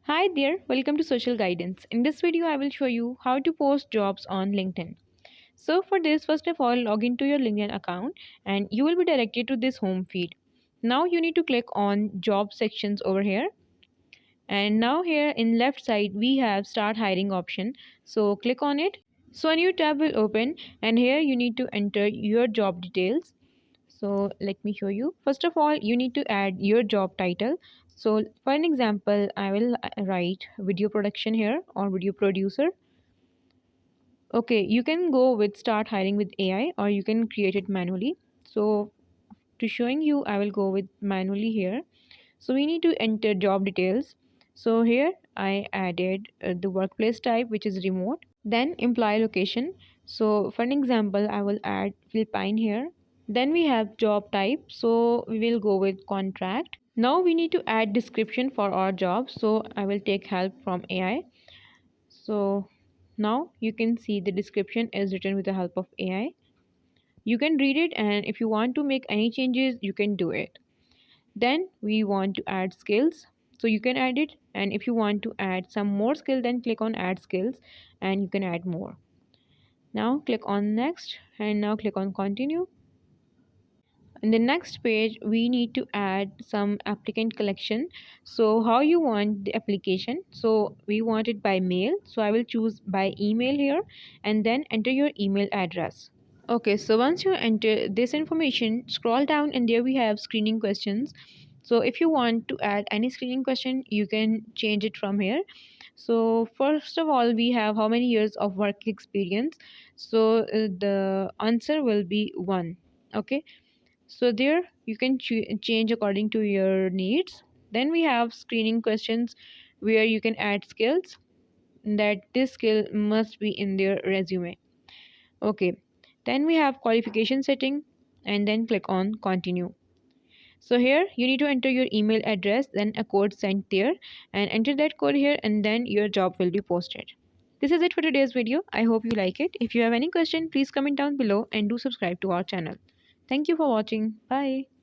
Hi there, welcome to Social Guidance. In this video, I will show you how to post jobs on LinkedIn. So for this, first of all, log into your LinkedIn account and you will be directed to this home feed. Now you need to click on job sections over here. And now here in left side, we have start hiring option. So click on it. So a new tab will open and here you need to enter your job details. So let me show you. First of all, you need to add your job title. So for an example, I will write video production here or video producer. Okay, you can go with start hiring with AI or you can create it manually. So to showing you, I will go with manually here. So we need to enter job details. So here I added the workplace type, which is remote, then employee location. So for an example, I will add Philippine here. Then we have job type, so we will go with contract. Now we need to add description for our job, so I will take help from AI. So now you can see the description is written with the help of AI. You can read it, and if you want to make any changes you can do it. Then we want to add skills, so you can add it, and if you want to add some more skill then click on add skills and you can add more. Now click on next and now click on continue. In the next page we need to add some applicant collection. So how you want the application, so we want it by mail, so I will choose by email here and then enter your email address. Okay, so once you enter this information, scroll down and there we have screening questions. So if you want to add any screening question, you can change it from here. So first of all, we have how many years of work experience. So the answer will be 1. Okay, so there you can change according to your needs. Then we have screening questions where you can add skills that this skill must be in their resume. Okay, then we have qualification setting and then click on continue. So here you need to enter your email address, then a code sent there, and enter that code here and then your job will be posted. This is it for today's video. I hope you like it. If you have any question, please comment down below and do subscribe to our channel. Thank you for watching. Bye.